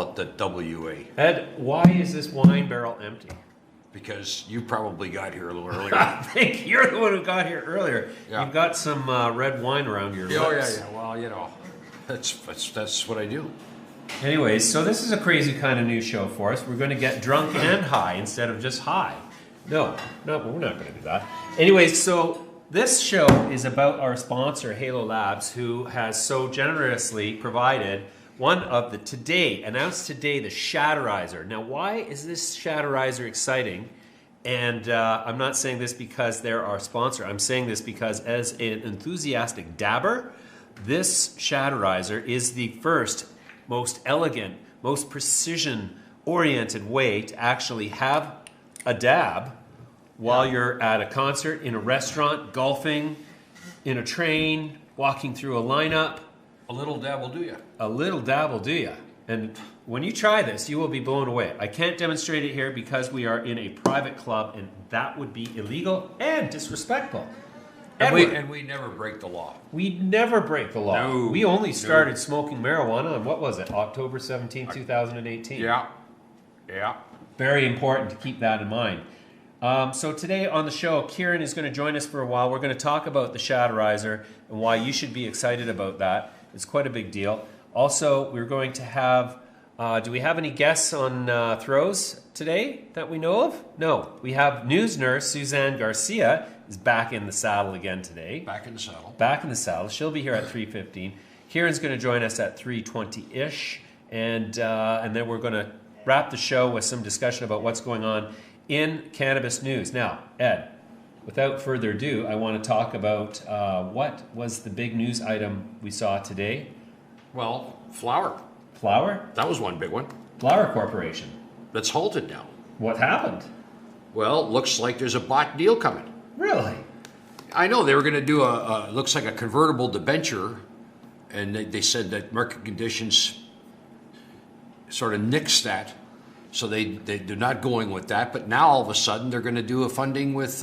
call it the WA. Ed, why is this wine barrel empty? Because you probably got here a little earlier. I think you're the one who got here earlier. Yeah. You've got some red wine around your lips. Yeah. Well, you know, that's what I do. Anyways, so this is a crazy kind of news show for us. We're going to get drunk and high instead of just high. No, we're not going to do that. Anyways, so this show is about our sponsor, Halo Labs, who has so generously provided one of the announced today, the Shatterizer. Now, why is this Shatterizer exciting? And I'm not saying this because they're our sponsor. I'm saying this because as an enthusiastic dabber, this Shatterizer is the first, most elegant, most precision-oriented way to actually have a dab while you're at a concert, in a restaurant, golfing, in a train, walking through a lineup. A little dab will do you. A little dab will do you. And when you try this, you will be blown away. I can't demonstrate it here because we are in a private club, and that would be illegal and disrespectful. And we never break the law. We never break the law. No, we only started smoking marijuana on, what was it, October 17, 2018. Yeah. Very important to keep that in mind. So today on the show, Kiran is going to join us for a while. We're going to talk about the Shatterizer and why you should be excited about that. It's quite a big deal. Also, we're going to have, do we have any guests on throws today that we know of? No. We have news nurse Suzanne Garcia is back in the saddle again today. Back in the saddle. Back in the saddle. She'll be here at 3:15. Kiran's going to join us at 3:20-ish. And then we're going to wrap the show with some discussion about what's going on in cannabis news. Now, Ed, without further ado, I want to talk about what was the big news item we saw today. Well, flour. Flour? That was one big one. Flour Corporation. That's halted now. What happened? Well, looks like there's a bought deal coming. Really? I know they were going to do looks like a convertible debenture, and they said that market conditions sort of nixed that, so they're not going with that. But now all of a sudden they're going to do a funding with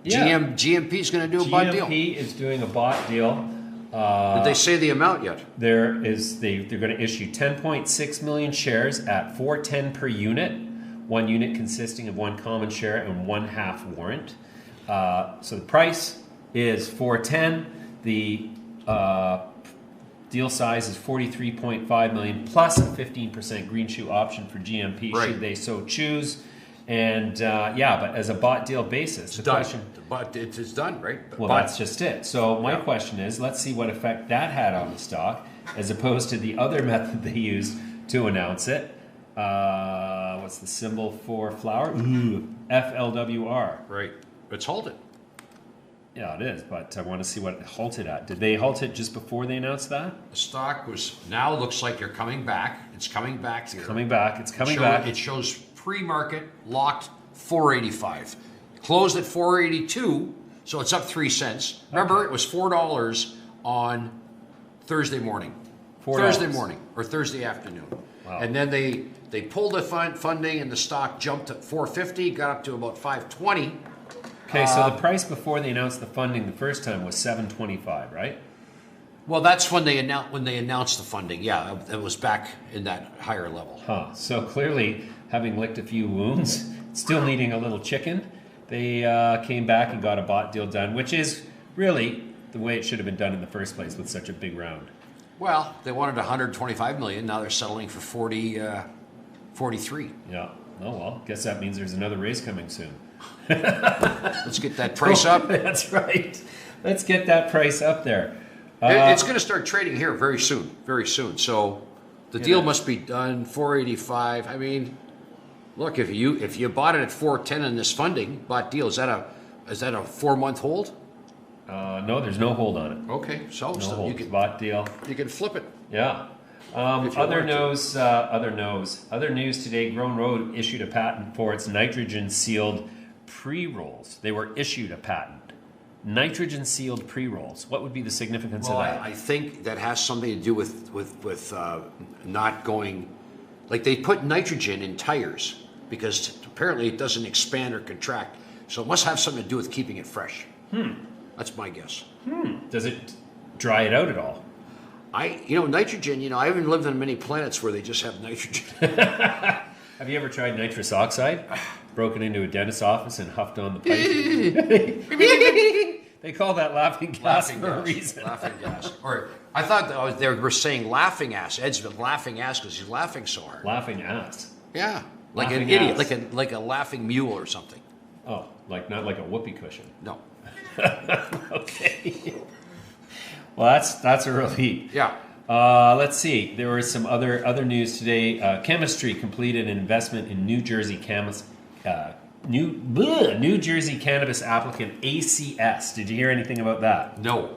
GMP is going to do a bought deal. GMP is doing a bought deal. Did they say the amount yet? They're going to issue 10.6 million shares at $4.10 per unit. One unit consisting of one common share and one half warrant. So the price is $4.10. The deal size is $43.5 million plus a 15% green shoe option for GMP should they so choose. And but as a bought deal basis, But it's done, right? Well, that's just it. So my question is, let's see what effect that had on the stock, as opposed to the other method they used to announce it. What's the symbol for flour? FLWR. Right. It's halted. Yeah, it is, but I want to see what it halted at. Did they halt it just before they announced that? The stock now looks like they're coming back. It's coming back. It's coming back. It shows pre-market locked 485. Closed at 482, so it's up 3 cents. Remember, it was $4 on Thursday morning. Thursday morning or Thursday afternoon. Wow. And then they pulled the funding and the stock jumped at 450, got up to about 520. Okay, so the price before they announced the funding the first time was $7.25, right? Well, that's when they announced the funding. Yeah, it was back in that higher level. So clearly, having licked a few wounds, still needing a little chicken, they came back and got a bought deal done, which is really the way it should have been done in the first place with such a big round. Well, they wanted 125 million. Now they're settling for 43. Yeah. Oh well, guess that means there's another raise coming soon. Let's get that price up. That's right. Let's get that price up there. It's going to start trading here very soon. Very soon. So the deal must be done 485. I mean, look, if you bought it at 410 in this funding bought deal, is that a 4-month hold? No, there's no hold on it. Okay, so you can bought deal. You can flip it. Yeah. Other news today. Grown Road issued a patent for its nitrogen-sealed pre-rolls. They were issued a patent. Nitrogen-sealed pre-rolls. What would be the significance of that? I think that has something to do with not going. Like they put nitrogen in tires because apparently it doesn't expand or contract. So it must have something to do with keeping it fresh. That's my guess. Does it dry it out at all? Nitrogen, I haven't lived on many planets where they just have nitrogen. Have you ever tried nitrous oxide? Broken into a dentist's office and huffed on the pipe? They call that laughing gas for a reason. Laughing gas. Or I thought they were saying laughing ass. Ed's been laughing ass because he's laughing so hard. Laughing ass. Yeah, like Laughing an idiot, ass. like a laughing mule or something. Oh, not like a whoopee cushion. No. Okay. Well, that's a relief. Yeah. Let's see. There was some other news today. Chemistry completed an investment in New Jersey New Jersey cannabis applicant ACS. Did you hear anything about that? No.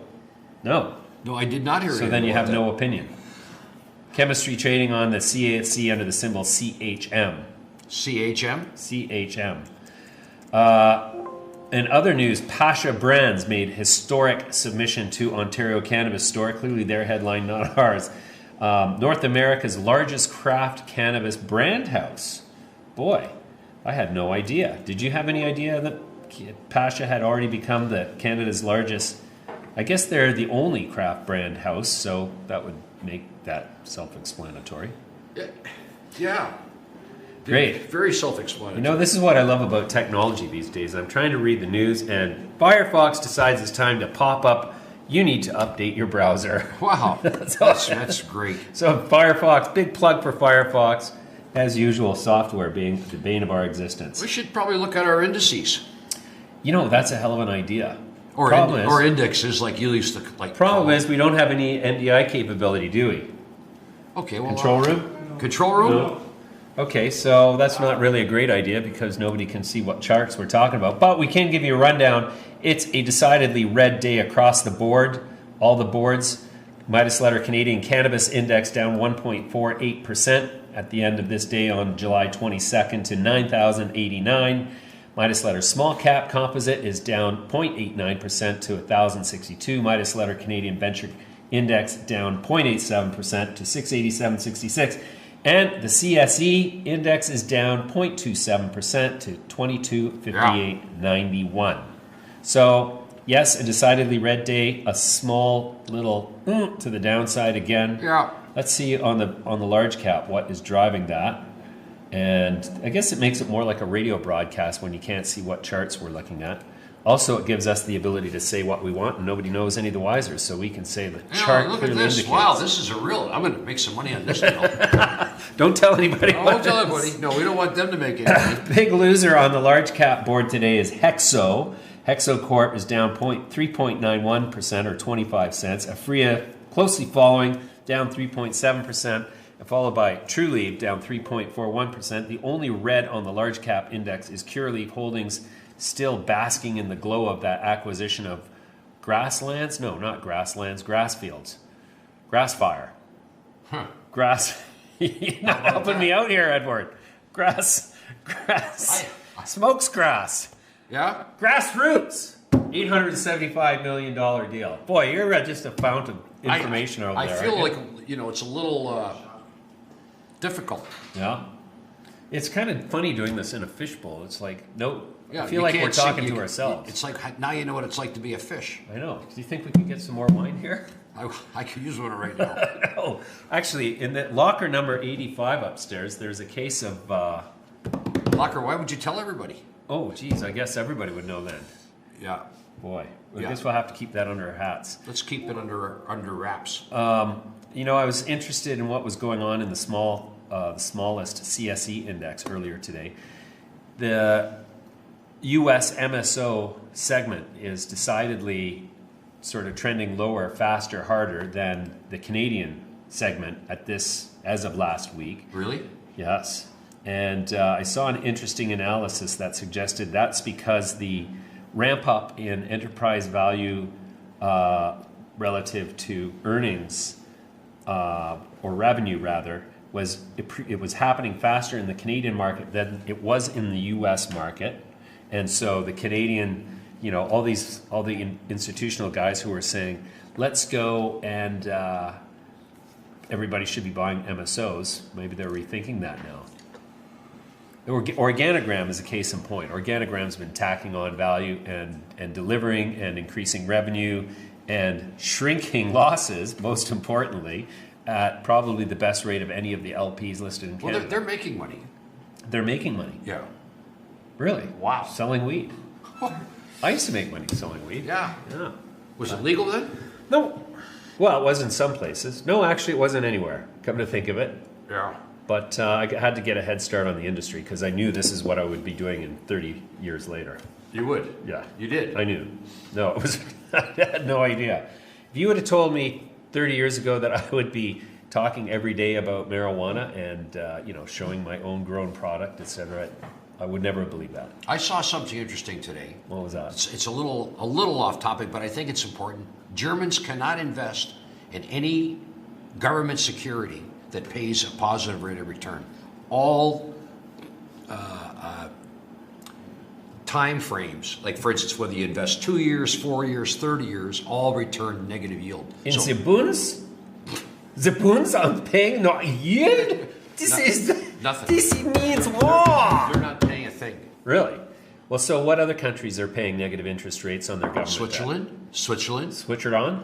No. No, I did not hear. So then you have no opinion. Chemistry trading on the CAC under the symbol CHM. CHM. CHM. In other news, Pasha Brands made historic submission to Ontario Cannabis Store. Clearly their headline, not ours. North America's largest craft cannabis brand house. Boy, I had no idea. Did you have any idea that Pasha had already become Canada's largest? I guess they're the only craft brand house, so that would make that self-explanatory. Yeah. Great. Very self-explanatory. This is what I love about technology these days. I'm trying to read the news, and Firefox decides it's time to pop up. You need to update your browser. Wow. That's great. So Firefox, big plug for Firefox. As usual, software being the bane of our existence. We should probably look at our indices. That's a hell of an idea. Or indexes like you used to like. Problem is we don't have any NDI capability, do we? Okay, well. Control room? Control room? No. Okay, so that's not really a great idea because nobody can see what charts we're talking about. But we can give you a rundown. It's a decidedly red day across the board. All the boards. Midas Letter Canadian Cannabis Index down 1.48% at the end of this day on July 22nd to 9,089. Midas Letter Small Cap Composite is down 0.89% to 1,062. Midas Letter Canadian Venture Index down 0.87% to 687.66. And the CSE Index is down 0.27% to 2258.91. So, yes, a decidedly red day, a small little to the downside again. Yeah. Let's see on the large cap what is driving that. And I guess it makes it more like a radio broadcast when you can't see what charts we're looking at. Also, it gives us the ability to say what we want, and nobody knows any the wiser, so we can say the chart look clearly at this. indicates. Wow, this is I'm going to make some money on this deal. Don't tell anybody. Don't tell anybody. No, we don't want them to make any money. Big loser on the large cap board today is Hexo. Hexo Corp is down 3.91% or 25 cents. Afria closely following, down 3.7%, followed by Trulieve down 3.41%. The only red on the large cap index is Curaleaf Holdings, still basking in the glow of that acquisition of Grasslands? No, not Grasslands, Grassfields. Grassfire. Huh. Grass. You're not helping me out here, Edward. Grass. Smokes grass. Yeah? Grassroots. $875 million deal. Boy, you're just a fount of information over there. I feel like, it's a little difficult. Yeah. It's kind of funny doing this in a fishbowl. It's like, no. Yeah, I feel like we're talking to ourselves. It's like, now you know what it's like to be a fish. I know. Do you think we can get some more wine here? I could use one right now. No. Actually, in the locker number 85 upstairs, there's a case of... Locker, why would you tell everybody? Oh, geez, I guess everybody would know then. Yeah. Boy, I Yeah. guess we'll have to keep that under our hats. Let's keep it under wraps. I was interested in what was going on in the smallest CSE index earlier today. The U.S. MSO segment is decidedly sort of trending lower, faster, harder than the Canadian segment as of last week. Really? Yes. And I saw an interesting analysis that suggested that's because the ramp up in enterprise value relative to earnings or revenue rather it was happening faster in the Canadian market than it was in the U.S. market, and so the Canadian, all the institutional guys who were saying, let's go and everybody should be buying MSOs. Maybe they're rethinking that now. Organogram is a case in point. Organogram's been tacking on value and delivering and increasing revenue and shrinking losses, most importantly, at probably the best rate of any of the LPs listed in Canada. Well, they're making money. They're making money. Yeah. Really? Wow. Selling weed. I used to make money selling weed. Yeah. Yeah. Was it legal then? No. Well, it was in some places. No, actually, it wasn't anywhere, come to think of it. Yeah. But I had to get a head start on the industry because I knew this is what I would be doing in 30 years later. You would? Yeah. You did? I knew. No, it was. I had no idea. If you would have told me 30 years ago that I would be talking every day about marijuana and showing my own grown product, etc., I would never have believed that. I saw something interesting today. What was that? It's a little off topic, but I think it's important. Germans cannot invest in any government security that pays a positive rate of return. All time frames, like for instance, whether you invest 2 years, 4 years, 30 years, all return negative yield. In the Bunds are paying no yield? Nothing. This means war. They're not paying a thing. Really? Well, so what other countries are paying negative interest rates on their government Switzerland, debt? Switzerland,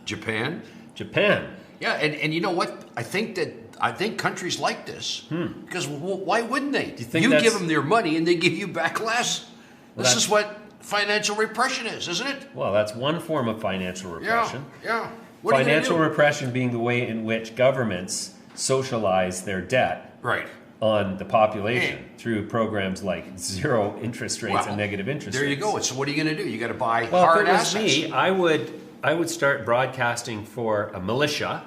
Japan. Japan. Yeah, and you know what? I think countries like this because why wouldn't they? Do you think you give them their money and they give you back less. This is what financial repression is, isn't it? Well, that's one form of financial repression. Yeah. Financial repression being the way in which governments socialize their debt on the population through programs like zero interest rates and negative interest rates. There you go. So what are you going to do? You got to buy well, hard if it was assets. Me, I would start broadcasting for a militia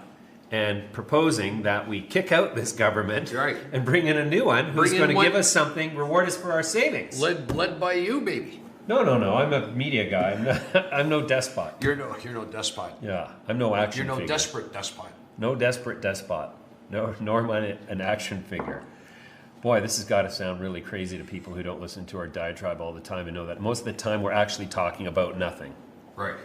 and proposing that we kick out this government and bring in a new one who's going to give us something, reward us for our savings. Led by you, baby. No. I'm a media guy. I'm no despot. You're no despot. Yeah, I'm no action figure. You're no figure. desperate despot. No desperate despot. No, nor am I an action figure. Boy, this has got to sound really crazy to people who don't listen to our diatribe all the time and know that most of the time we're actually talking about nothing. Right.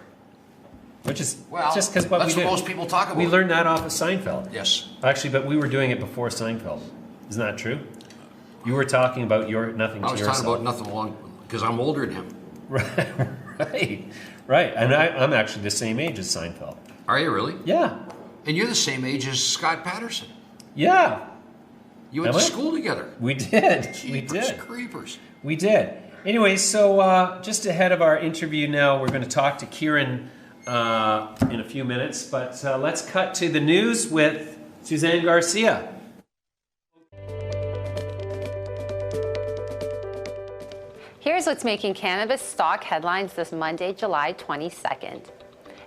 Which is just because that's what most people talk about. We learned that off of Seinfeld. Yes. Actually, but we were doing it before Seinfeld. Isn't that true? You were talking about your nothing to yourself. I was talking about nothing along because I'm older than him. Right. And I'm actually the same age as Seinfeld. Are you really? Yeah. And you're the same age as Scott Patterson. Yeah. You went to school together. We did. Jeepers creepers. We did. Anyway, so just ahead of our interview now, we're going to talk to Kiran in a few minutes, but let's cut to the news with Suzanne Garcia. Here's what's making cannabis stock headlines this Monday, July 22nd.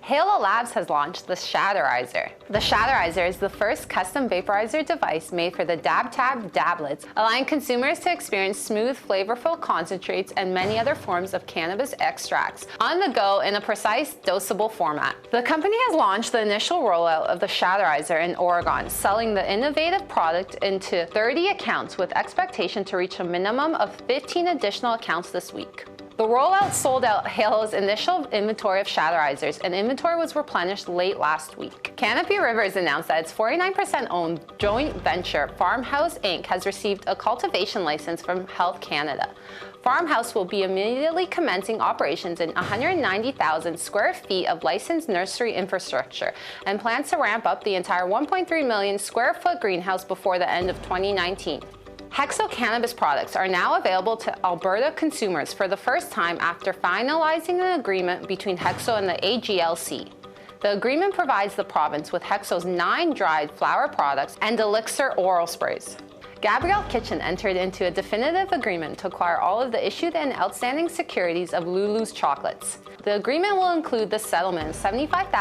Halo Labs has launched the Shatterizer. The Shatterizer is the first custom vaporizer device made for the DabTab Dablets, allowing consumers to experience smooth, flavorful concentrates and many other forms of cannabis extracts on the go in a precise, dosable format. The company has launched the initial rollout of the Shatterizer in Oregon, selling the innovative product into 30 accounts with expectation to reach a minimum of 15 additional accounts this week. The rollout sold out Halo's initial inventory of Shatterizers, and inventory was replenished late last week. Canopy Rivers announced that its 49% owned joint venture, Farmhouse Inc., has received a cultivation license from Health Canada. Farmhouse will be immediately commencing operations in 190,000 square feet of licensed nursery infrastructure and plans to ramp up the entire 1.3 million square foot greenhouse before the end of 2019. Hexo cannabis products are now available to Alberta consumers for the first time after finalizing an agreement between Hexo and the AGLC. The agreement provides the province with Hexo's 9 dried flower products and Elixir oral sprays. Gabrielle Kitchen entered into a definitive agreement to acquire all of the issued and outstanding securities of Lulu's chocolates. The agreement will include the settlement of $75,000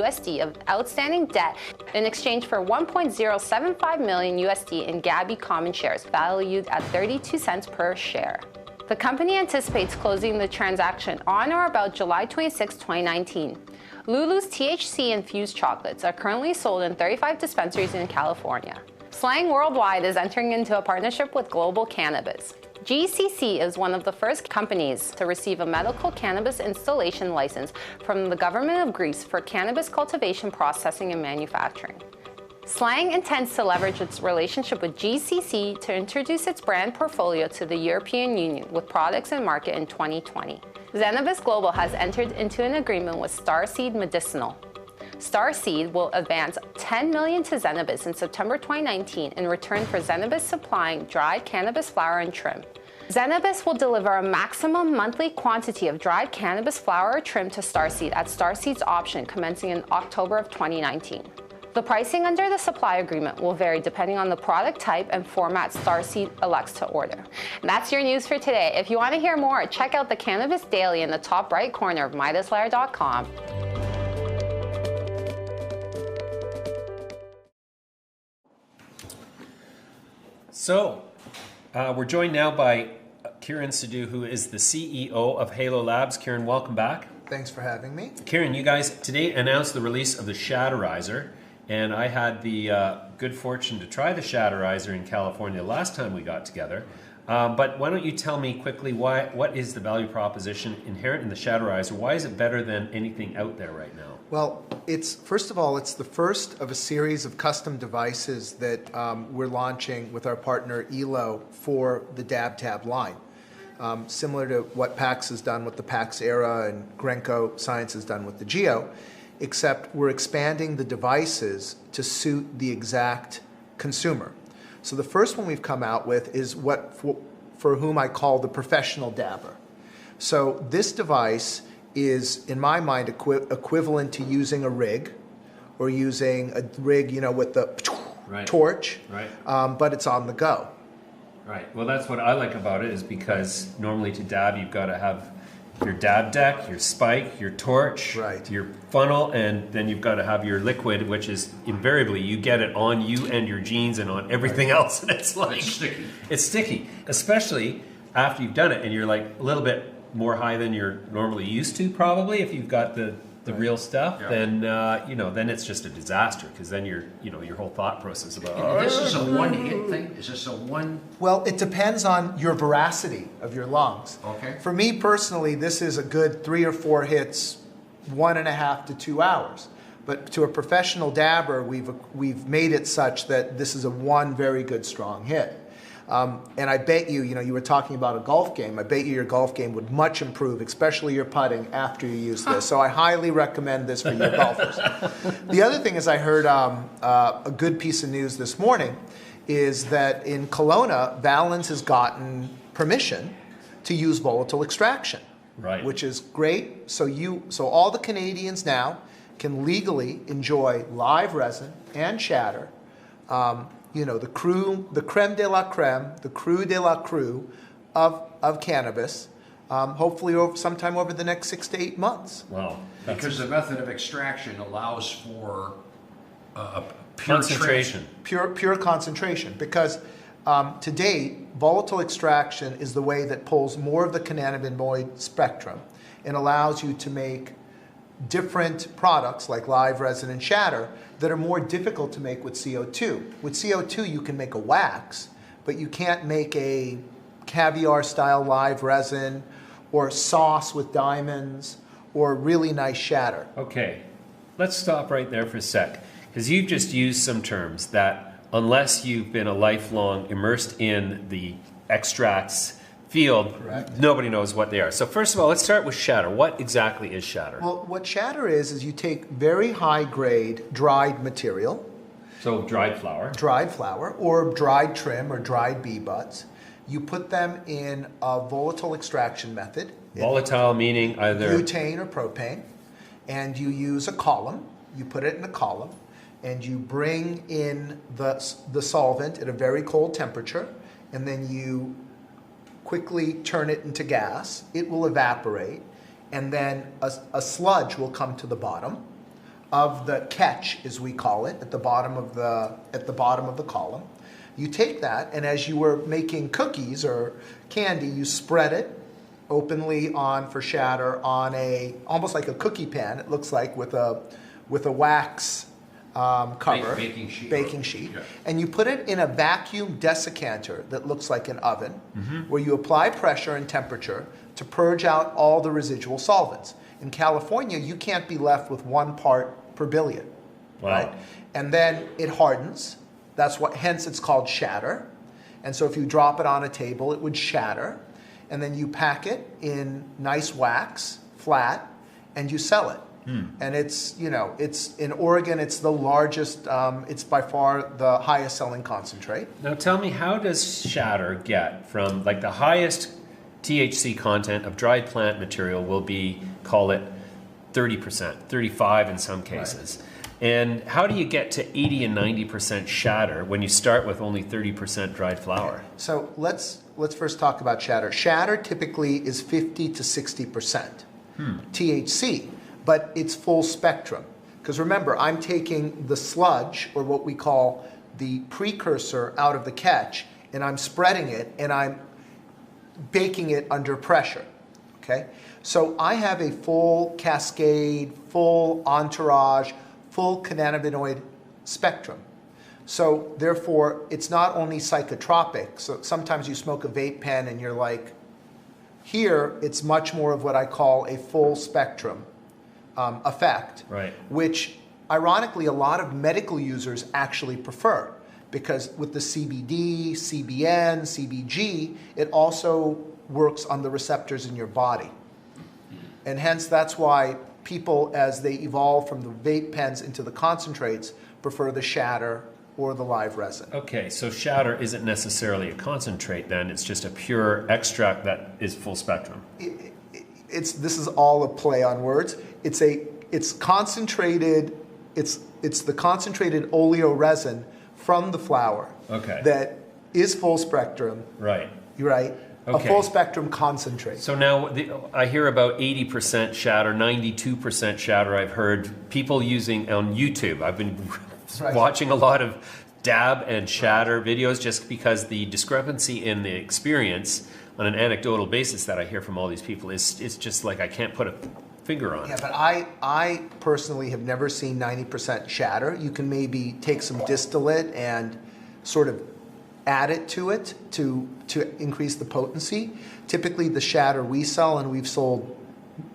USD of outstanding debt in exchange for 1.075 million USD in Gabby common shares, valued at 32 cents per share. The company anticipates closing the transaction on or about July 26, 2019. Lulu's THC-infused chocolates are currently sold in 35 dispensaries in California. Slang Worldwide is entering into a partnership with Global Cannabis. GCC is one of the first companies to receive a medical cannabis installation license from the government of Greece for cannabis cultivation, processing, and manufacturing. Slang intends to leverage its relationship with GCC to introduce its brand portfolio to the European Union with products and market in 2020. Zenabis Global has entered into an agreement with Starseed Medicinal. Starseed will advance $10 million to Zenabis in September 2019 in return for Zenabis supplying dried cannabis flower and trim. Zenabis will deliver a maximum monthly quantity of dried cannabis flower or trim to Starseed at Starseed's option commencing in October of 2019. The pricing under the supply agreement will vary depending on the product type and format Starseed elects to order. And that's your news for today. If you want to hear more, check out the Cannabis Daily in the top right corner of MidasLetter.com. So, we're joined now by Kiran Sidhu, who is the CEO of Halo Labs. Kiran, welcome back. Thanks for having me. Kiran, you guys today announced the release of the Shatterizer, and I had the good fortune to try the Shatterizer in California last time we got together. But why don't you tell me quickly what is the value proposition inherent in the Shatterizer? Why is it better than anything out there right now? Well, first of all, it's the first of a series of custom devices that we're launching with our partner ELO for the DabTab line. Similar to what PAX has done with the PAX Era and Grenco Science has done with the Geo, except we're expanding the devices to suit the exact consumer. So the first one we've come out with is what for whom I call the professional dabber. So this device is, in my mind, equivalent to using a rig or using a rig, with the torch, but it's on the go. Right. Well, that's what I like about it, is because normally to dab, you've got to have your dab deck, your spike, your torch, your funnel, and then you've got to have your liquid, which is invariably you get it on you and your jeans and on everything else, and it's like sticky. It's sticky, especially after you've done it, and you're like a little bit more high than you're normally used to, probably, if you've got the real stuff. Then then it's just a disaster, because then your whole thought process about This is a one-hit thing. Is this a one? Well, it depends on your veracity of your lungs. Okay. For me personally, this is a good 3 or 4 hits, 1.5 to 2 hours. But to a professional dabber, we've made it such that this is a one very good strong hit. And I bet you were talking about a golf game. I bet you your golf game would much improve, especially your putting, after you use this. So I highly recommend this for your golfers. The other thing is, I heard a good piece of news this morning is that in Kelowna, Valens has gotten permission to use volatile extraction, which is great. So all the Canadians now can legally enjoy live resin and shatter. The creme de la creme, the cru de la cru of cannabis, hopefully sometime over the next 6 to 8 months. Wow. Because the method of extraction allows for pure concentration. Pure concentration. Because to date, volatile extraction is the way that pulls more of the cannabinoid spectrum and allows you to make different products like live resin and shatter that are more difficult to make with CO2. With CO2, you can make a wax, but you can't make a caviar-style live resin or sauce with diamonds or really nice shatter. Okay, let's stop right there for a sec, because you've just used some terms that, unless you've been a lifelong immersed in the extracts field, nobody knows what they are. So first of all, let's start with shatter. What exactly is shatter? Well, what shatter is you take very high-grade dried material. So dried flower. Dried flower, or dried trim, or dried bee buds. You put them in a volatile extraction method. Volatile meaning either butane or propane. And you use a column. You put it in a column. And you bring in the solvent at a very cold temperature. And then you quickly turn it into gas. It will evaporate, and then a sludge will come to the bottom of the catch, as we call it, at the bottom of the column. You take that, and as you were making cookies or candy, you spread it openly for shatter on almost like a cookie pan. It looks like with a wax cover, baking sheet, and you put it in a vacuum desiccator that looks like an oven, where you apply pressure and temperature to purge out all the residual solvents. In California, you can't be left with 1 part per billion, right? And then it hardens. Hence it's called shatter. And so if you drop it on a table, it would shatter. and then you pack it in nice wax, flat, and you sell it. And it's, you know, it's in Oregon, it's the largest, it's by far the highest selling concentrate. Now tell me, how does shatter get from, like, the highest THC content of dried plant material will be, call it 30%, 35 in some cases. And how do you get to 80 and 90% shatter when you start with only 30% dried flower? So let's first talk about shatter. Shatter typically is 50 to 60% THC, but it's full spectrum. Because remember, I'm taking the sludge, or what we call the precursor, out of the catch, and I'm spreading it, and I'm baking it under pressure, okay? So I have a full cascade, full entourage, full cannabinoid spectrum. So therefore, it's not only psychotropic. So sometimes you smoke a vape pen and you're like, here, it's much more of what I call a full spectrum effect, Right. which ironically a lot of medical users actually prefer, because with the CBD, CBN, CBG, it also works on the receptors in your body. And hence that's why people, as they evolve from the vape pens into the concentrates, prefer the shatter or the live resin. Okay, so shatter isn't necessarily a concentrate then, it's just a pure extract that is full spectrum. This is all a play on words. It's concentrated. It's the concentrated oleo resin from the flower. Okay. That is full spectrum. Right. You're right. Okay. A full spectrum concentrate. So now I hear about 80% shatter, 92% shatter. I've heard people using on YouTube. I've been Right. watching a lot of dab and shatter videos just because the discrepancy in the experience on an anecdotal basis that I hear from all these people is just like I can't put a finger on Yeah, it. but I personally have never seen 90% shatter. You can maybe take some distillate and sort of add it to it to increase the potency. Typically the shatter we sell, and we've sold,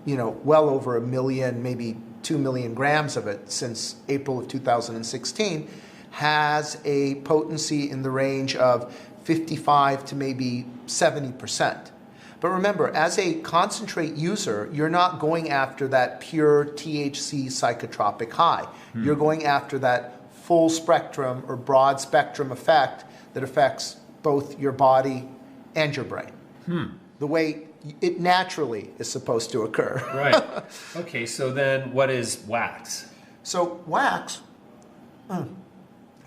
you know, well over 1 million, maybe 2 million grams of it since April of 2016, has a potency in the range of 55 to maybe 70%. But remember, as a concentrate user, you're not going after that pure THC psychotropic high. You're going after that full spectrum or broad spectrum effect that affects both your body and your brain. The way it naturally is supposed to occur. Right. Okay, so then what is wax? So wax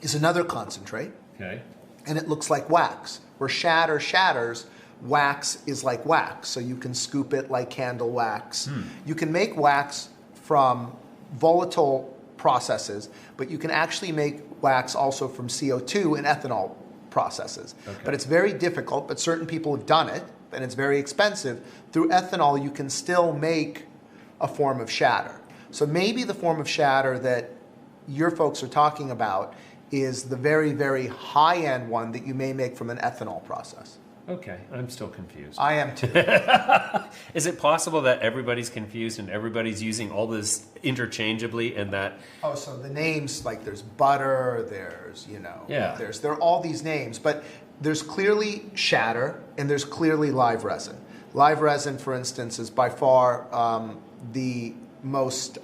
is another concentrate, Okay. and it looks like wax. Where shatter shatters, wax is like wax. So you can scoop it like candle wax. You can make wax from volatile processes, but you can actually make wax also from CO2 and ethanol processes. Okay. But it's very difficult, but certain people have done it, and it's very expensive. Through ethanol, you can still make a form of shatter. So maybe the form of shatter that your folks are talking about is the very, very high-end one that you may make from an ethanol process. Okay, I'm still confused. I am too. Is it possible that everybody's confused and everybody's using all this interchangeably and that... Oh, so the names, like there's butter, there's, you know, Yeah. there are all these names, but there's clearly shatter and there's clearly live resin. Live resin, for instance, is by far the most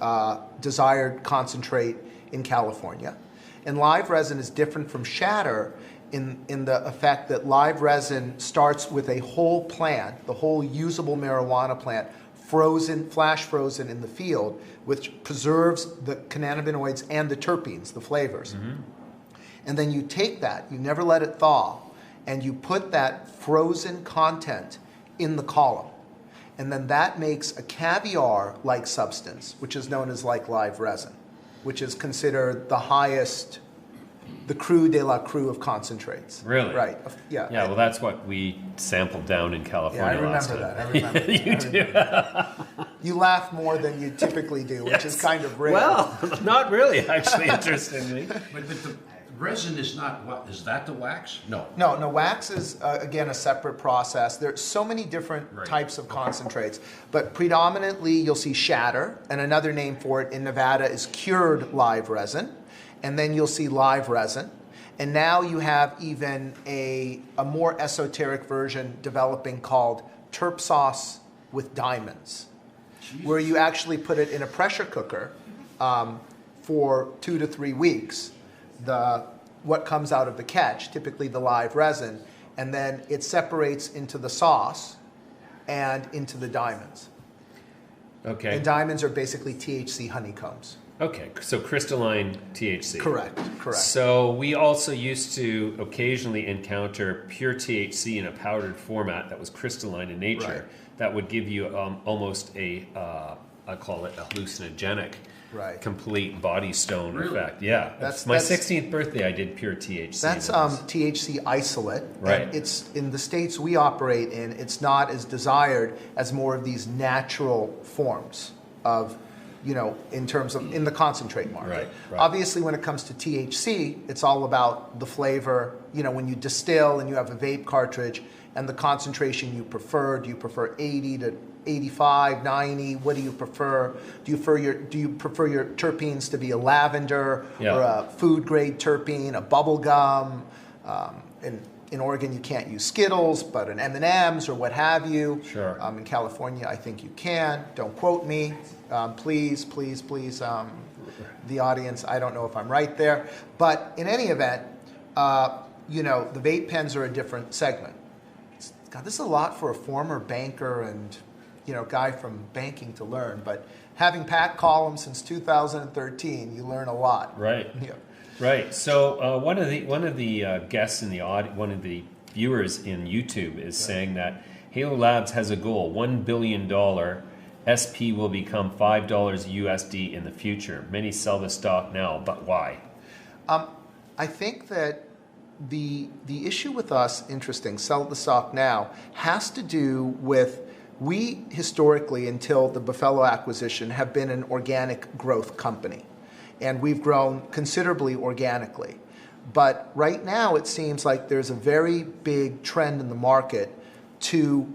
desired concentrate in California. And live resin is different from shatter in the effect that live resin starts with a whole plant, the whole usable marijuana plant, frozen, flash frozen in the field, which preserves the cannabinoids and the terpenes, the flavors. And then you take that, you never let it thaw, and you put that frozen content in the column. And then that makes a caviar-like substance, which is known as like live resin, which is considered the highest, the cru de la cru of concentrates. Really? Right. Yeah. Yeah, well, that's what we sampled down in California Yeah, I last remember time. that. I remember that. You laugh more than you typically do, which is kind of rare. Well, not really, actually, interestingly. But the resin is not what? Is that the wax? No. No, wax is, again, a separate process. There's so many different Right. types of concentrates, but predominantly you'll see shatter, and another name for it in Nevada is cured live resin, and then you'll see live resin, And now you have even a more esoteric version developing called terp sauce with diamonds, where you actually put it in a pressure cooker for 2 to 3 weeks. What comes out of the catch, typically the live resin, and then it separates into the sauce and into the diamonds. Okay. And diamonds are basically THC honeycombs. Okay, so crystalline THC. Correct. So we also used to occasionally encounter pure THC in a powdered format that was crystalline in nature. Right. That would give you almost I call it a hallucinogenic, Right. complete body stone Really? effect. Yeah, That's my 16th birthday. I did pure THC. That's THC isolate. Right. And it's in the states we operate in. It's not as desired as more of these natural forms of, in terms of in the concentrate market. Right. Obviously, when it comes to THC, it's all about the flavor. When you distill and you have a vape cartridge and the concentration you prefer. Do you prefer 80 to 85, 90? What do you prefer? Do you prefer your terpenes to be a lavender or a food grade terpene, a bubble gum? In Oregon, you can't use Skittles, but an M&Ms or what have you. Sure. In California, I think you can. Don't quote me. Please, the audience, I don't know if I'm right there. But in any event, the vape pens are a different segment. God, this is a lot for a former banker and guy from banking to learn. But having packed columns since 2013, you learn a lot. Right. Yeah. Right. So one of the guests in the one of the viewers in YouTube is saying that Halo Labs has a goal: $1 billion SP will become $5 USD in the future. Many sell the stock now, but why? I think that the issue with us, sell the stock now, has to do with we historically, until the Buffalo acquisition, have been an organic growth company. And we've grown considerably organically. But right now it seems like there's a very big trend in the market to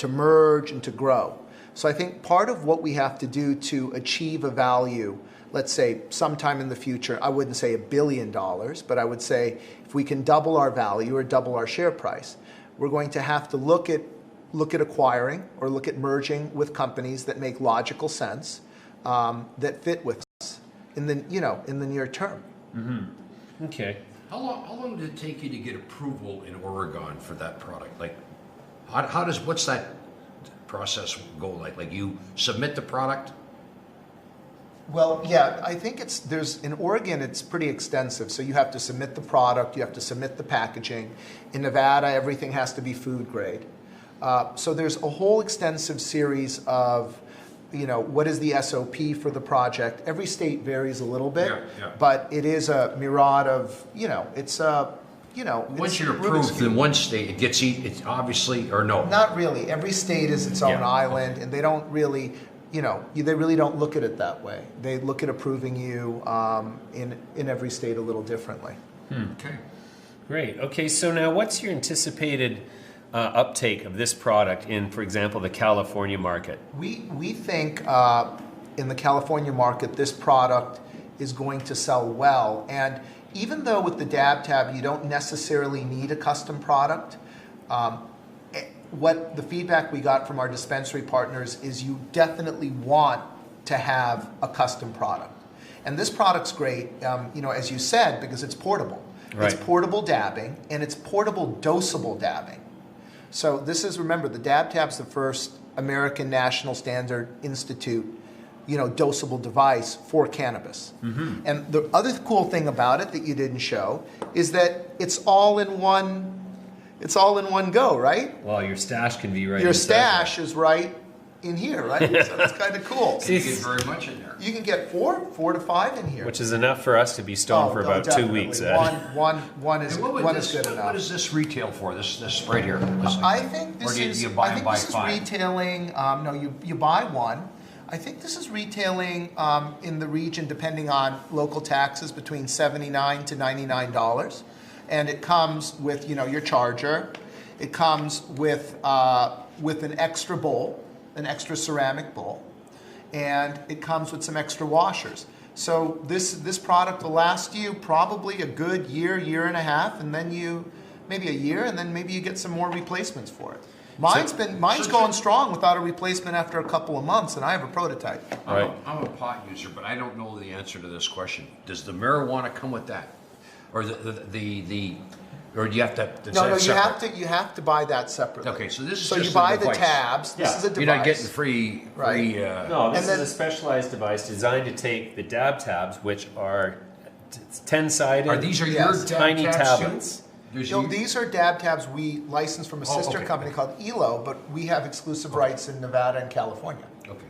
merge and to grow. So I think part of what we have to do to achieve a value, let's say sometime in the future, I wouldn't say $1 billion, but I would say if we can double our value or double our share price, we're going to have to look at acquiring or look at merging with companies that make logical sense, that fit with us in the near term. Mm-hmm. Okay. How long did it take you to get approval in Oregon for that product? Like, what's that process go like? Like, you submit the product? Well, yeah, I think in Oregon, it's pretty extensive. So you have to submit the product, you have to submit the packaging. In Nevada, everything has to be food grade. So there's a whole extensive series of, what is the SOP for the project. Every state varies a little bit, but it is a myriad of, Once you're approved in one state, it's obviously, or no? Not really. Every state is its own island, and they don't really, they really don't look at it that way. They look at approving you in every state a little differently. Okay. Great. Okay, so now what's your anticipated uptake of this product in, for example, the California market? We think in the California market, this product is going to sell well. And even though with the Dab Tab, you don't necessarily need a custom product, what the feedback we got from our dispensary partners is you definitely want to have a custom product. And this product's great, as you said, because it's portable. Right. It's portable dabbing, and it's portable dosable dabbing. So this is, remember, the Dab Tab's the first American National Standard Institute, dosable device for cannabis. Mm-hmm. And the other cool thing about it that you didn't show is that it's all in one go, right? Well, your stash can be right. Your stash is right in here, right? So that's kind of cool. You can get very much in there. You can get 4 to 5 in here. Which is enough for us to be stoned for about 2 weeks. One is good enough. What does this retail for? This right here. I think this is. You buy I think by this is 5? retailing. No, you buy one. I think this is retailing in the region, depending on local taxes, between $79 to $99, and it comes with your charger. It comes with an extra bowl, an extra ceramic bowl, and it comes with some extra washers. So this product will last you probably a good year, year and a half, and then maybe a year, and then maybe you get some more replacements for it. Mine's going strong without a replacement after a couple of months, and I have a prototype. Right. I'm a pot user, but I don't know the answer to this question. Does the marijuana come with that, or or do you have to? No, you have to buy that separately. Okay, so this is so just you buy a the device. tabs. This is a device. You're not getting free. Right. No, this And then- is a specialized device designed to take the dab tabs, which are 10-sided. Are these Yes. your tiny tabs tablets? too? There's No, you- these are dab tabs we license from a sister okay. company called ELO, but we have exclusive rights in Nevada and California. Okay.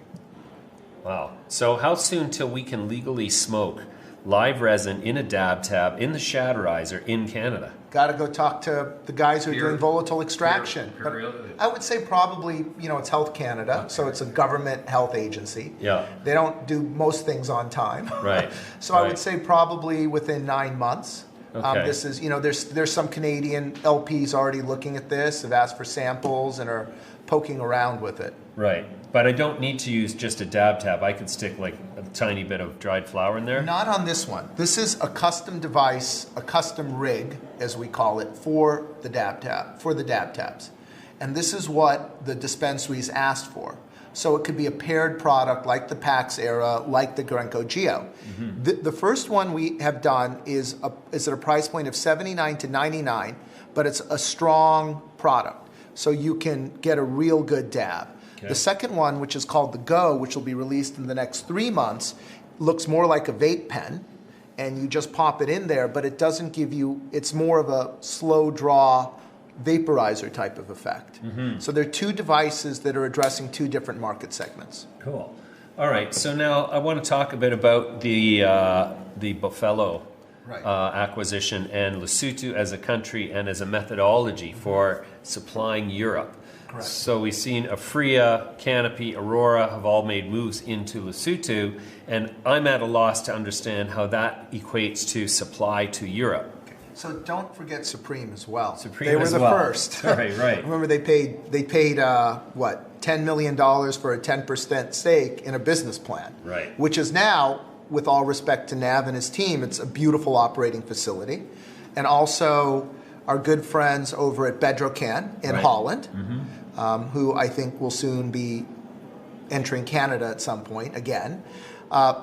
Wow. So how soon till we can legally smoke live resin in a dab tab in the Shatterizer in Canada? Got to go talk to the guys who are doing volatile extraction. Pure But real- I would say probably, it's Health Canada, so it's a government health agency. Yeah. They don't do most things on time. Right. So I Right. would say probably within 9 months. Okay. This is, there's some Canadian LPs already looking at this, have asked for samples and are poking around with it. Right. But I don't need to use just a dab tab. I could stick like a tiny bit of dried flour in there. Not on this one. This is a custom device, a custom rig, as we call it, for the dab tabs. And this is what the dispensaries asked for. So it could be a paired product like the Pax Era, like the Grenco Geo. The first one we have done is at a price point of $79 to $99, but it's a strong product. So you can get a real good dab. Okay. The second one, which is called the Go, which will be released in the next 3 months, looks more like a vape pen, and you just pop it in there, but it doesn't give you, it's more of a slow draw vaporizer type of effect. So there are 2 devices that are addressing 2 different market segments. Cool. All right. So now I want to talk a bit about the Buffalo Right. acquisition and Lesotho as a country and as a methodology for supplying Europe. Correct. So we've seen Afria, Canopy, Aurora have all made moves into Lesotho, and I'm at a loss to understand how that equates to supply to Europe. So don't forget Supreme as well. Supreme they were as the well. first. Right, right. Remember they paid what, $10 million for a 10% stake in a business plan. Right. Which is now, with all respect to Nav and his team, it's a beautiful operating facility. And also our good friends over at Bedrocan in Right. Holland, who I think will soon be entering Canada at some point again.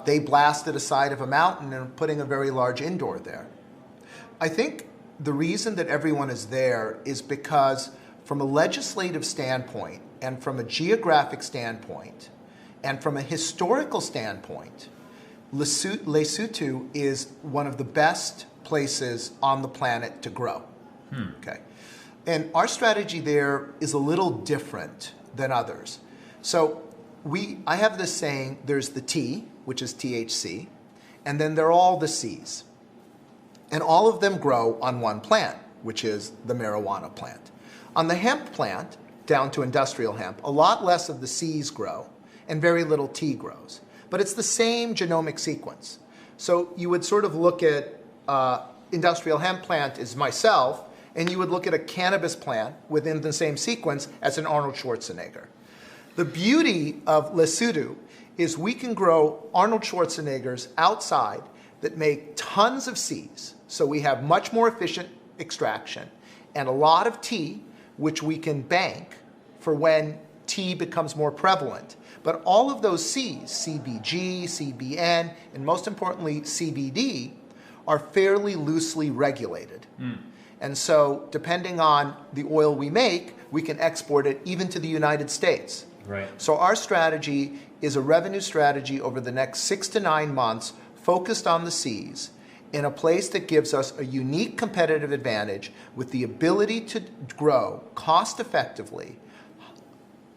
They blasted a side of a mountain and are putting a very large indoor there. I think the reason that everyone is there is because from a legislative standpoint and from a geographic standpoint and from a historical standpoint, Lesotho is one of the best places on the planet to grow. Okay. And our strategy there is a little different than others. So I have this saying, there's the T, which is THC, and then there are all the Cs. And all of them grow on one plant, which is the marijuana plant. On the hemp plant, down to industrial hemp, a lot less of the Cs grow and very little T grows. But it's the same genomic sequence. So you would sort of look at industrial hemp plant as myself, and you would look at a cannabis plant within the same sequence as an Arnold Schwarzenegger. The beauty of Lesotho is we can grow Arnold Schwarzeneggers outside that make tons of Cs, so we have much more efficient extraction, and a lot of T, which we can bank for when T becomes more prevalent. But all of those Cs, CBG, CBN, and most importantly CBD, are fairly loosely regulated. And so depending on the oil we make, we can export it even to the United States. Right. So our strategy is a revenue strategy over the next 6 to 9 months focused on the Cs in a place that gives us a unique competitive advantage with the ability to grow cost effectively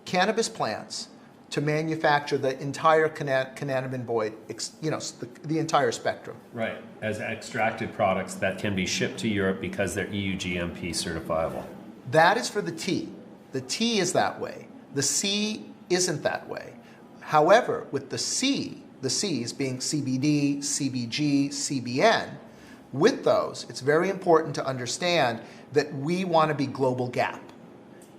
cannabis plants to manufacture the entire cannabinoid, the entire spectrum. Right. As extracted products that can be shipped to Europe because they're EU GMP certifiable. That is for the T. The T is that way. The C isn't that way. However, with the C, the C's being CBD, CBG, CBN, with those, it's very important to understand that we want to be global gap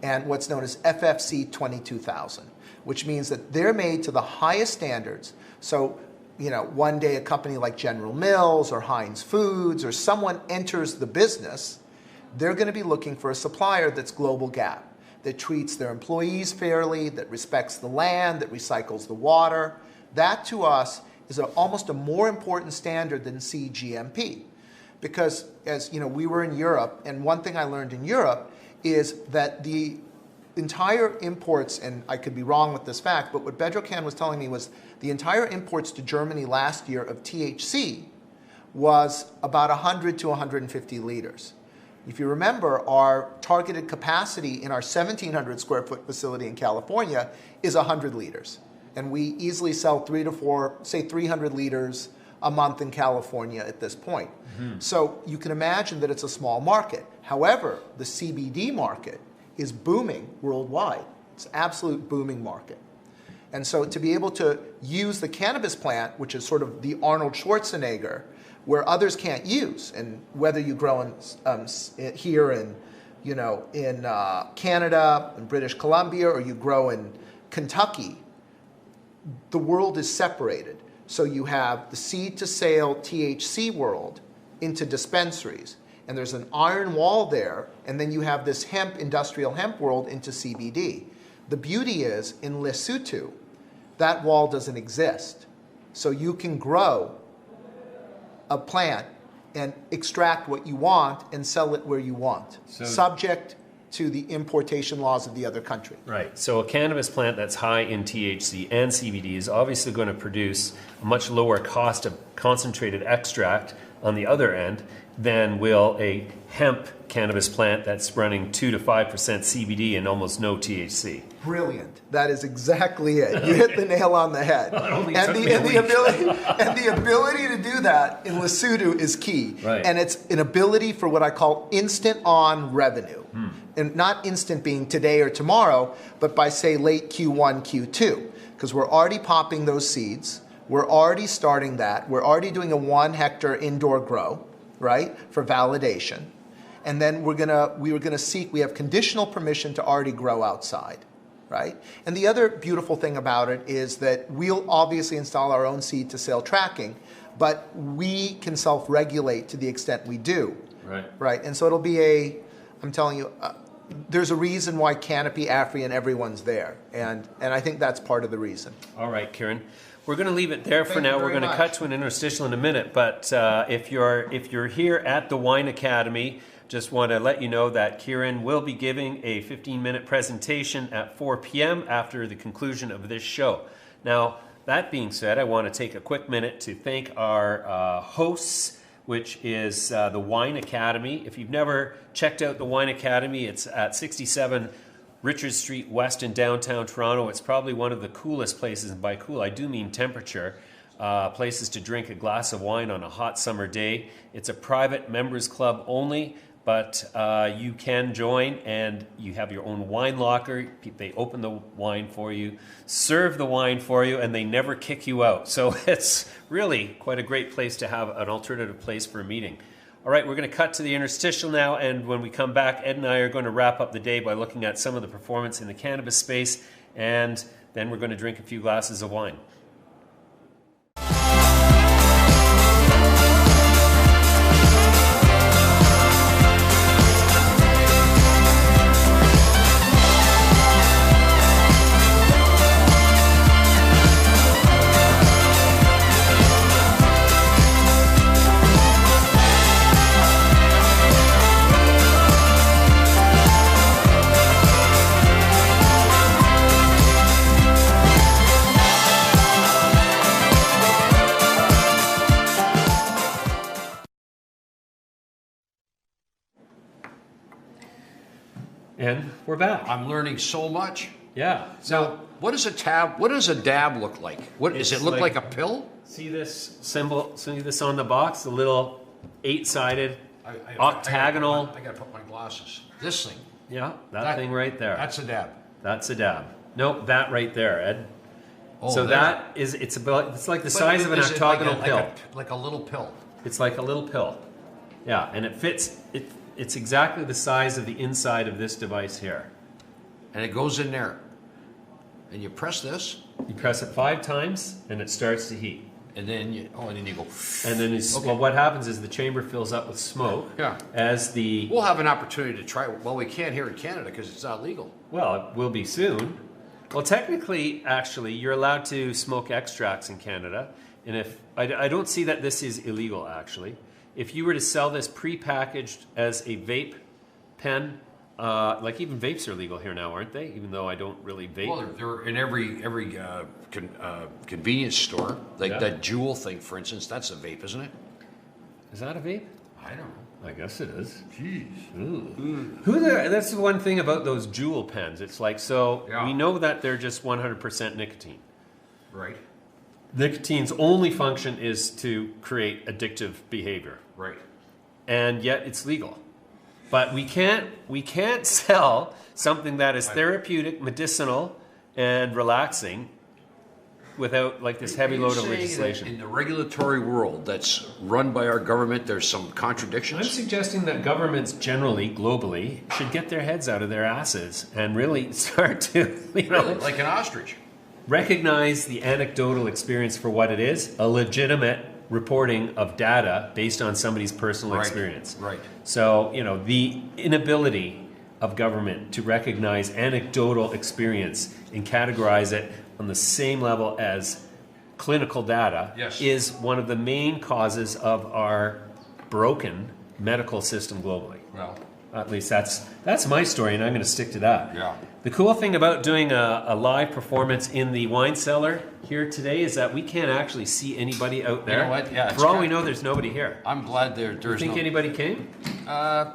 and what's known as FFC 22000, which means that they're made to the highest standards. So, one day a company like General Mills or Heinz Foods or someone enters the business, they're going to be looking for a supplier that's global gap, that treats their employees fairly, that respects the land, that recycles the water. That to us is almost a more important standard than CGMP. Because as we were in Europe, and one thing I learned in Europe is that the entire imports, and I could be wrong with this fact, but what Bedrocan was telling me was the entire imports to Germany last year of THC was about 100 to 150 liters. If you remember, our targeted capacity in our 1,700 square foot facility in California is 100 liters. And we easily sell 3 to 4, say 300 liters a month in California at this point. So you can imagine that it's a small market. However, the CBD market is booming worldwide. It's an absolute booming market. And so to be able to use the cannabis plant, which is sort of the Arnold Schwarzenegger, where others can't use, and whether you grow here in Canada, in British Columbia, or you grow in Kentucky, the world is separated. So you have the seed to sale THC world into dispensaries, and there's an iron wall there, and then you have this industrial hemp world into CBD. The beauty is, in Lesotho, that wall doesn't exist. So you can grow a plant and extract what you want and sell it where you want, subject to the importation laws of the other country. Right. So a cannabis plant that's high in THC and CBD is obviously going to produce a much lower cost of concentrated extract on the other end than will a hemp cannabis plant that's running 2 to 5% CBD and almost no THC. Brilliant. That is exactly it. You hit the nail on the head. And the ability to do that in Lesotho is key. Right. And it's an ability for what I call instant on revenue. And not instant being today or tomorrow, but by say late Q1, Q2. Because we're already popping those seeds. We're already starting that. We're already doing a 1 hectare indoor grow, right, for validation. And then we have conditional permission to already grow outside, right? And the other beautiful thing about it is that we'll obviously install our own seed to sale tracking, but we can self-regulate to the extent we do. Right. And so it'll be I'm telling you, there's a reason why Canopy, Afri, and everyone's there. And I think that's part of the reason. All right, Kiran. We're going to leave it there for Thank you now. We're very going to much. cut to an interstitial in a minute. But if you're here at the Wine Academy, just want to let you know that Kiran will be giving a 15-minute presentation at 4 p.m. after the conclusion of this show. Now, that being said, I want to take a quick minute to thank our hosts, which is the Wine Academy. If you've never checked out the Wine Academy, it's at 67 Richard Street West in downtown Toronto. It's probably one of the coolest places, and by cool I do mean temperature, places to drink a glass of wine on a hot summer day. It's a private members club only, but you can join, and you have your own wine locker. They open the wine for you, serve the wine for you, and they never kick you out. So it's really quite a great place to have an alternative place for a meeting. All right, we're going to cut to the interstitial now, and when we come back, Ed and I are going to wrap up the day by looking at some of the performance in the cannabis space, and then we're going to drink a few glasses of wine. And we're back. I'm learning so much. Yeah. So, what does a dab look like? Does it look like a pill? See this symbol? See this on the box? The little 8-sided octagonal. I gotta put my glasses. This thing. Yeah, that thing right there. That's a dab. That's a dab. Nope, that right there, Ed. Oh, so that it's like the size of an Is it octagonal pill. like a little pill. It's like a little pill. Yeah, and it fits. It's exactly the size of the inside of this device here. And it goes in there. And you press this. You press it 5 times, and it starts to heat. And then you go. And then well, what happens is the chamber fills up with smoke. Yeah. As the We'll have an opportunity to try it. Well, we can't here in Canada because it's not legal. well, it will be soon. Well, technically, actually, you're allowed to smoke extracts in Canada, and if I don't see that this is illegal, actually. If you were to sell this pre-packaged as a vape pen, like even vapes are legal here now, aren't they? Even though I don't really vape. Well, they're in every convenience store. Like Yeah. that Jewel thing, for instance, that's a vape, isn't it? Is that a vape? I don't know. I guess it is. Jeez. Ooh. That's the one thing about those Jewel pens. It's like, so Yeah. we know that they're just 100% nicotine. Right. Nicotine's only function is to create addictive behavior, Right. and yet it's legal. But we can't sell something that is therapeutic, medicinal, and relaxing without like this heavy Are you load of saying that legislation. in the regulatory world that's run by our government, there's some I'm contradictions? suggesting that governments generally, globally, should get their heads out of their asses and really start to, Really? Like an ostrich? recognize the anecdotal experience for what it is, a legitimate reporting of data based on somebody's personal Right, experience. right. So, the inability of government to recognize anecdotal experience and categorize it on the same level as clinical data Yes. is one of the main causes of our broken medical system globally. Well, At least that's my story, and I'm going to stick to that. Yeah. The cool thing about doing a live performance in the wine cellar here today is that we can't actually see anybody out there. know what? Yeah, it's For all we kinda- know, there's nobody here. I'm glad there's Think no... anybody came? I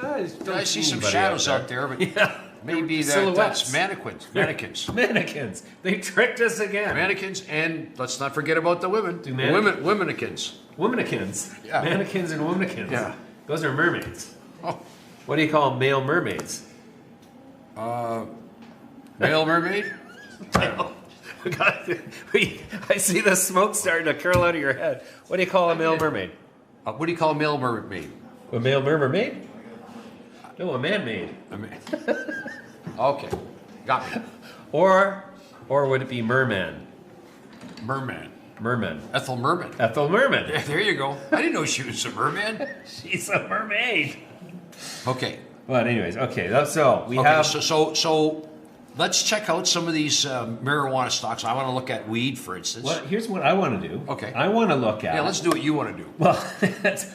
I see some shadows out there, but Yeah. maybe Silhouettes. that's mannequins. Mannequins. They tricked us again. Mannequins, and let's not forget about the women. Do Womenikins. Womanekins. Yeah. Mannequins and womanekins. Yeah. Those are mermaids. Oh, What do you call male mermaids? male mermaid? I see the smoke starting to curl out of your head. What do you call a male mermaid? What do you call a male mermaid? A male mermaid? No, a man-made. I mean, okay, got me. Or would it be merman? Merman. Merman. Ethel Merman. Ethel Merman. Yeah, there you go. I didn't know she was a merman. She's a mermaid. Okay. But anyways, okay. So we Okay, have. so let's check out some of these marijuana stocks. I want to look at weed, for instance. Well, here's what I want to do. Okay. I want to look at. Yeah, let's do what you want to do. Well,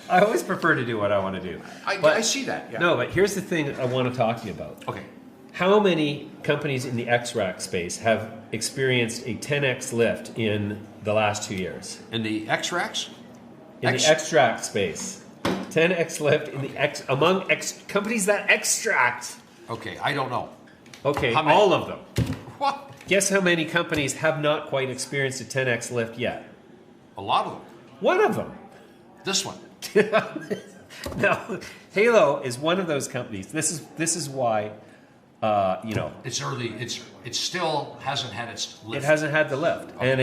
I always prefer to do what I want to do. I see that. Yeah. No, but here's the thing I want to talk to you about. Okay. How many companies in the extract space have experienced a 10x lift in the last 2 years? In the extracts? In the extract space. 10x lift in the among companies that extract. Okay, I don't know. Okay, How many? all of them. What? Guess how many companies have not quite experienced a 10x lift yet? A lot of them. One of them. This one. No, Halo is one of those companies. This is why, It's early. It still hasn't had its lift. it hasn't had the lift, and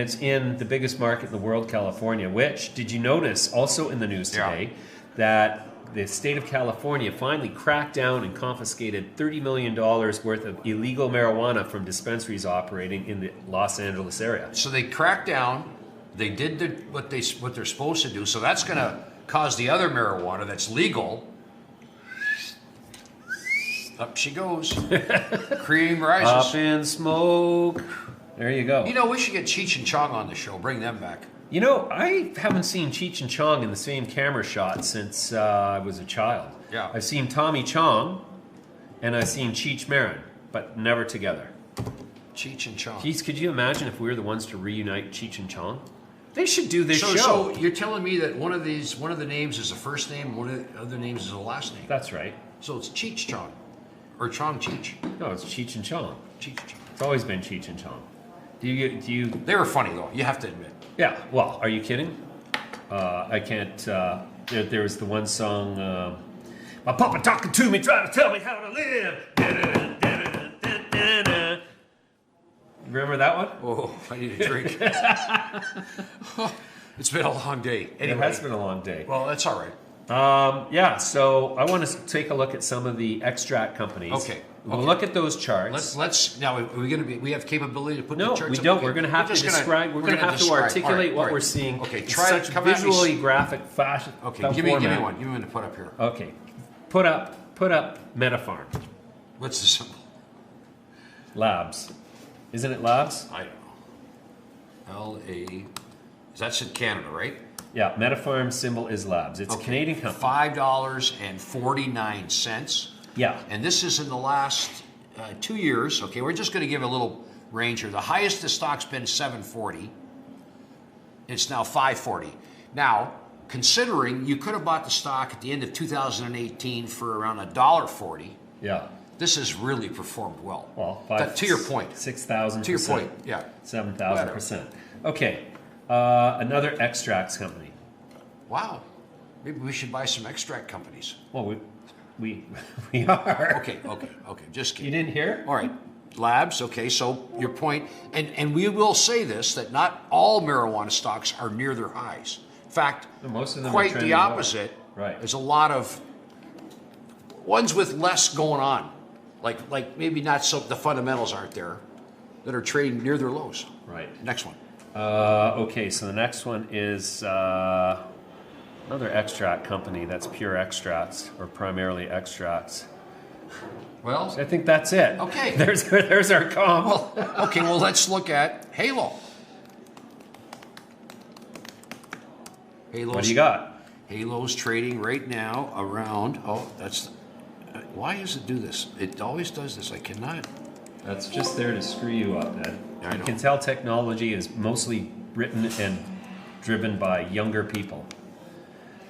it's in the biggest market in the world, California. Which did you notice also in the news Yeah. today that the state of California finally cracked down and confiscated $30 million worth of illegal marijuana from dispensaries operating in the Los Angeles area. So they cracked down. They did what they're supposed to do. So that's going to cause the other marijuana that's legal. Up she goes. Cream Up rises. in smoke. There you go. You know, we should get Cheech and Chong on the show. Bring them back. You know, I haven't seen Cheech and Chong in the same camera shot since I was a child. Yeah. I've seen Tommy Chong and I've seen Cheech Marin, but never together. Cheech and Chong. Geez, could you imagine if we were the ones to reunite Cheech and Chong? They should do this show. So you're telling me that one of the names is a first name, one of the other names is a last name. That's right. So it's Cheech Chong. Or Chong Cheech. No, it's Cheech and Chong. Cheech Chong. It's always been Cheech and Chong. Do you? They were funny though, you have to admit. Yeah. Well, are you kidding? I can't. There was the one song. My papa talking to me, trying to tell me how to live. Remember that one? Oh, I need a drink. It's been a long day. It Anyway, has been a long day. well, that's all right. Yeah, so I want to take a look at some of the extract companies. Okay, We'll okay. look at those charts. Let's now. Are we going to be? We have capability to put the No, charts we up? don't. Okay. We're going to have to just describe. We're going to have to describe. articulate All what right. we're seeing. Okay, in try such come at me. visually graphic fashion. Okay, give me one. Give me one to put up here. Okay, put up Metafarm What's the symbol? Labs. Isn't it Labs? I don't know. LA. That's in Canada, right? Yeah, Metafarm symbol is Labs. It's a Canadian company. $5.49. Yeah. And this is in the last 2 years. Okay, we're just going to give a little range here. The highest the stock's been $7.40. It's now $5.40. Now, considering you could have bought the stock at the end of 2018 for around $1.40, Yeah. this has really performed well. Well, To your point. 6,000%. To your point, yeah. 7,000%. Okay. Another extracts company. Wow. Maybe we should buy some extract companies. Well, we are. Okay. Just You kidding. didn't hear? All right. Labs, okay, so your point, and we will say this, that not all marijuana stocks are near their highs. In fact, Most of them are quite trending the lower. opposite. Right. There's a lot of ones with less going on, like maybe not so the fundamentals aren't there, that are trading near their lows. Right. Next one. Okay, so the next one is another extract company that's pure extracts or primarily extracts. Well, I think that's it. Okay. There's our comp. well, let's look at Halo. What do you got? Halo's trading right now around. Oh, that's. Why does it do this? It always does this. I cannot. That's just there to screw you up, Ed. I know. You can tell technology is mostly written and driven by younger people.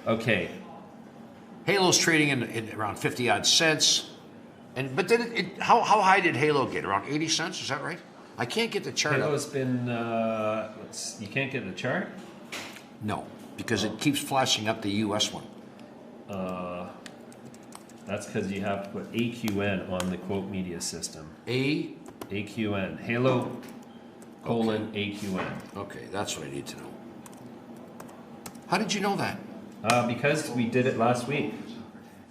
Okay. Halo's trading in around 50 odd cents. But then how high did Halo get? Around 80 cents? Is that right? I can't get the chart up. Halo's been. You can't get the chart. No, because it keeps flashing up the U.S. one. That's because you have to put AQN on the quote media system. AQN. Halo colon AQN. Okay, that's what I need to know. How did you know that? Because we did it last week.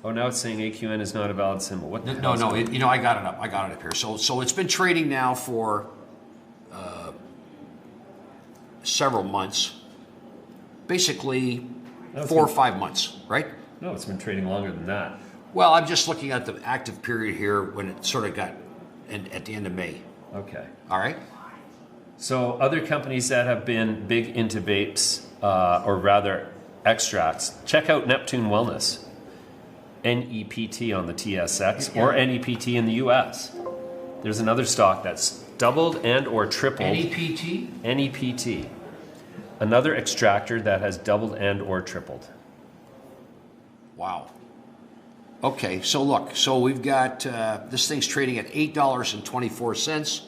Oh, now it's saying AQN is not a valid symbol. What the hell is going on? I got it up. I got it up here. So it's been trading now for several months, basically 4 or 5 months, right? No, it's been trading longer than that. Well, I'm just looking at the active period here when it sort of got at the end of May. Okay. All right. So other companies that have been big into vapes, or rather extracts, check out Neptune Wellness, NEPT on the TSX, or NEPT in the US. There's another stock that's doubled and or tripled. NEPT? NEPT. Another extractor that has doubled and or tripled. Wow. Okay, so look, we've got this thing's trading at $8.24,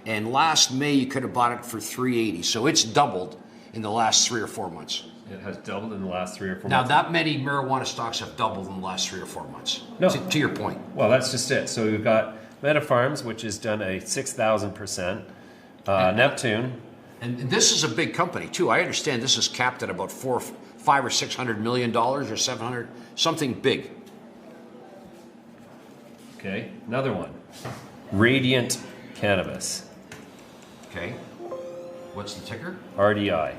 and last May you could have bought it for $3.80. So it's doubled in the last 3 or 4 months. It has doubled in the last 3 or 4 Now, months. not many marijuana stocks have doubled in the last 3 or 4 months. No. To your point. Well, that's just it. So we've got Metafarms, which has done a 6,000%. Neptune. And this is a big company too. I understand this is capped at about $500 or $600 million or 700, something big. Okay, another one. Radiant Cannabis. Okay. What's the ticker? RDI.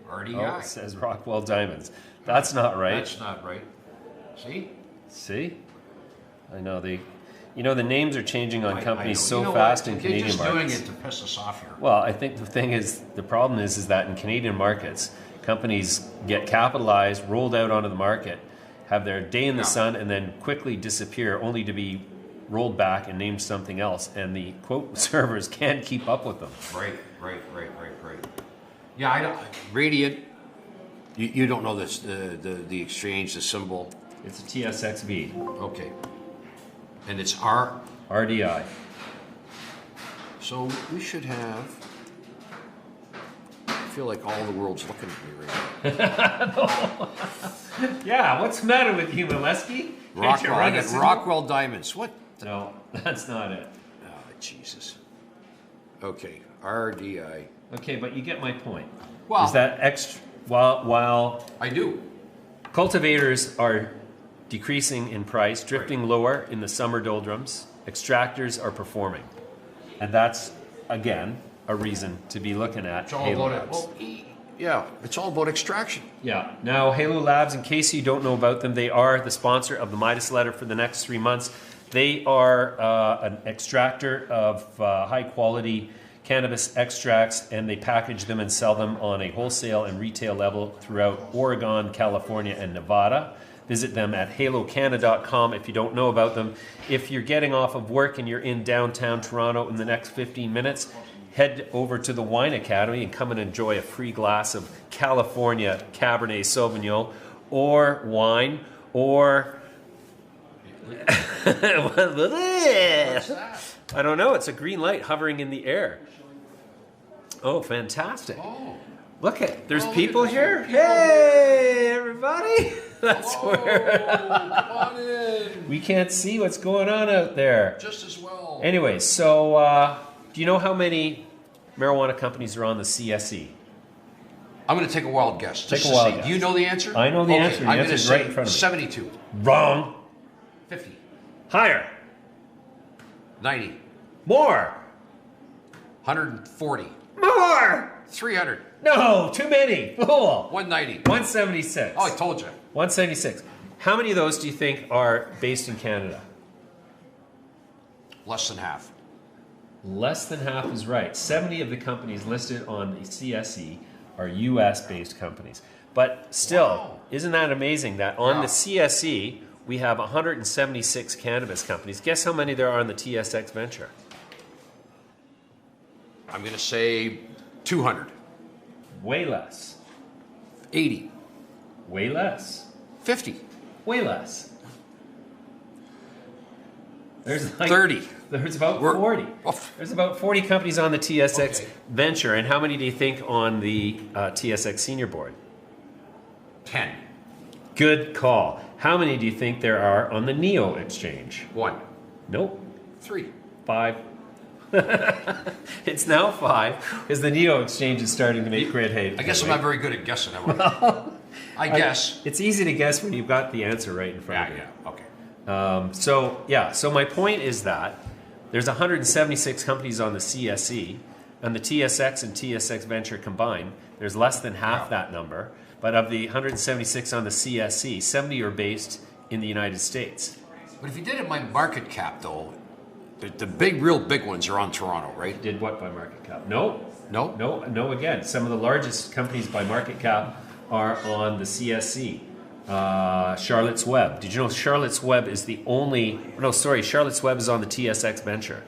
RDI. Oh, it says Rockwell Diamonds. That's not right. That's not right. See? See? I know the names are changing on I companies know. so You know fast what? in Canadian They're just markets. doing it to piss us off here. Well, I think the problem is that in Canadian markets, companies get capitalized, rolled out onto the market, have their day in the sun, and then quickly disappear, only to be rolled back and named something else, and the quote servers can't keep up with them. Right. Yeah, I don't. Radiant. You don't know this, the exchange, the symbol. It's a TSXV. Okay. And it's R. RDI. So we should have. I feel like all the world's looking at me right now. Yeah, what's the matter with you, Milewski? Can't you run a symbol? Rockwell Diamonds. What? No, that's not it. Oh, Jesus. Okay, RDI. Okay, but you get my point. Well- is that While I do. cultivators are decreasing in price, drifting lower in the summer doldrums, extractors are performing. And that's, again, a reason to be looking at It's all Halo about it. Labs. Well, yeah, it's all about extraction. Yeah. Now, Halo Labs, in case you don't know about them, they are the sponsor of the Midas Letter for the next 3 months. They are an extractor of high-quality cannabis extracts, and they package them and sell them on a wholesale and retail level throughout Oregon, California, and Nevada. Visit them at halocana.com if you don't know about them. If you're getting off of work and you're in downtown Toronto in the next 15 minutes, head over to the Wine Academy and come and enjoy a free glass of California Cabernet Sauvignon or wine or... What's that? I don't know. It's a green light hovering in the air. Oh, fantastic. Oh. Look at, there's Oh, look people at this. here. People. Hey, everybody. That's Oh, where come on in. we can't see what's going on out there. Just as well. Anyway, so do you know how many marijuana companies are on the CSE? I'm going to take a wild guess. Take just a to wild see. guess. Do you know the answer? I know the answer. The I'm answer's going to say right in front of me. 72. Wrong. 50. Higher. 90. More. 140. More. 300. No, too many. Fool. 190. 176. Oh, I told you. 176. How many of those do you think are based in Canada? Less than half. Less than half is right. 70 of the companies listed on the CSE are US-based companies. But still, Wow. isn't that amazing that on Yeah. the CSE, we have 176 cannabis companies. Guess how many there are on the TSX Venture? I'm going to say 200. Way less. 80. Way less. 50. Way less. There's like 30. There's about We're- 40. Oh. There's about 40 companies on the TSX Okay. Venture, and how many do you think on the TSX Senior Board? 10. Good call. How many do you think there are on the Neo Exchange? 1. Nope. 3. 5. It's now 5 because the Neo Exchange is starting to make great hay. I guess I'm not very good at guessing. I guess. It's easy to guess when you've got the answer right in front of you. Okay. So my point is that there's 176 companies on the CSE, and the TSX and TSX Venture combined, there's less than half that number. But of the 176 on the CSE, 70 are based in the United States. But if you did it by market cap, though, the real big ones are on Toronto, right? Did what by market cap? No. No? No, again. Some of the largest companies by market cap are on the CSE. Charlotte's Web. Did you know Charlotte's Web is the only... No, sorry. Charlotte's Web is on the TSX Venture.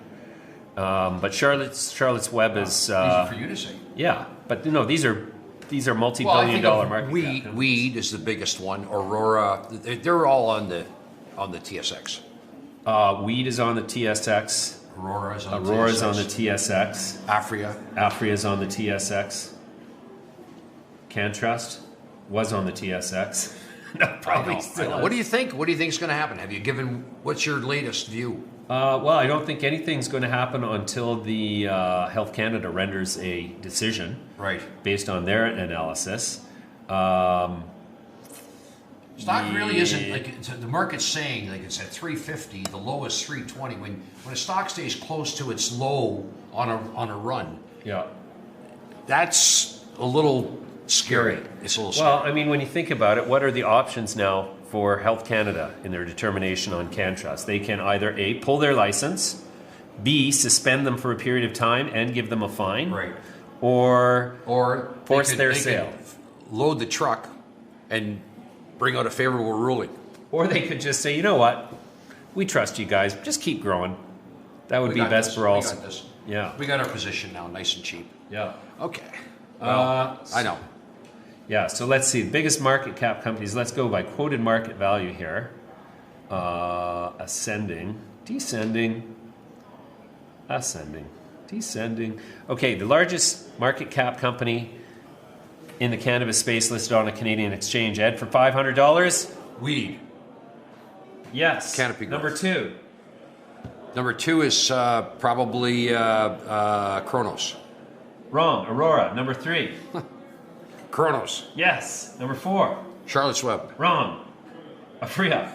But Charlotte's Web is... Easy for you to say. Yeah, but no, these are Well, I multi-billion think dollar of market Weed, cap. Weed is the biggest one. Aurora, they're all on the TSX. Weed is on the TSX. Aurora's on the Aurora's TSX. on the TSX. Afria. Afria's on the TSX. CanTrust was on the TSX. No, probably I know. still What do is. you think? What do you think is going to happen? Have you given? What's your latest view? Well, I don't think anything's going to happen until the Health Canada renders a decision Right. based on their analysis. Stock really isn't like the market's saying like it's at 350. The low is 320. When a stock stays close to its low on a run, Yeah. that's a little scary. It's a little scary. Well, I mean, when you think about it, what are the options now for Health Canada in their determination on CanTrust? They can either A, pull their license, B, suspend them for a period of time and give them a fine, Right. or Or force their they sale. could load the truck and bring out a favorable ruling. Or they could just say, you know what, we trust you guys, just keep growing. That would We be got best this. for all. We got this. Yeah. We got our position now, nice and cheap. Yeah. Okay. Well, I know. Yeah, so let's see. Biggest market cap companies. Let's go by quoted market value here. Ascending, descending, ascending, descending. Okay, the largest market cap company in the cannabis space listed on a Canadian exchange. Ed, for $500? Weed. Yes. Canopy Growth. Number 2. Number 2 is probably Kronos. Wrong. Aurora. Number 3. Kronos. Yes. Number 4. Charlotte's Web. Wrong. Afria.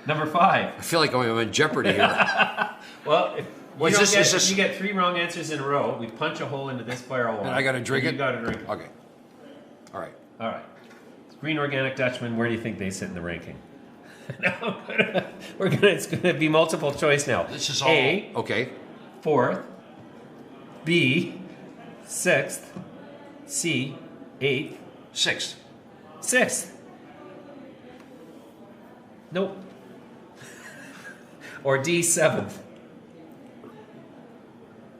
Number 5. I feel like I'm in jeopardy here. Well, if What you, is don't this- get, is this- you get 3 wrong answers in a row, we punch a hole into this barrel wine. And I gotta drink and it? You got to drink it. Okay. All right. All right. Green Organic Dutchman, where do you think they sit in the ranking? It's gonna be multiple choice now. This is all. A, Okay. 4th, B, 6th, C, 8th, 6th. 6th. Nope. Or D, 7th.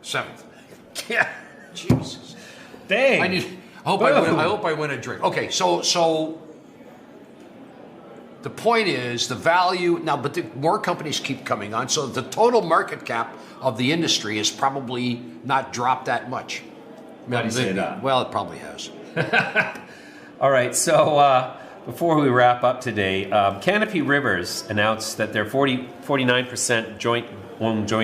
7th. Yeah. Jesus. Dang. I hope I win a drink. Okay, so the point is the value now, but more companies keep coming on, so the total market cap of the industry has probably not dropped that much. Why do you say that? Well, it probably has. All right, so before we wrap up today, Canopy Rivers announced that their 49% joint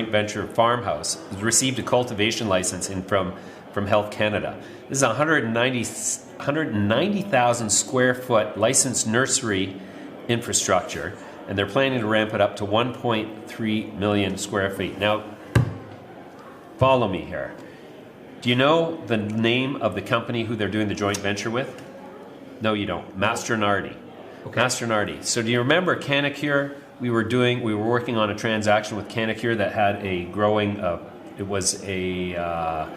venture farmhouse has received a cultivation license from Health Canada. This is a 190,000 square foot licensed nursery infrastructure, and they're planning to ramp it up to 1.3 million square feet. Now, follow me here. Do you know the name of the company who they're doing the joint venture with? No, you don't. Mastronardi. Okay. Mastronardi. So do you remember Canacure? We were working on a transaction with Canacure that had a growing, it was a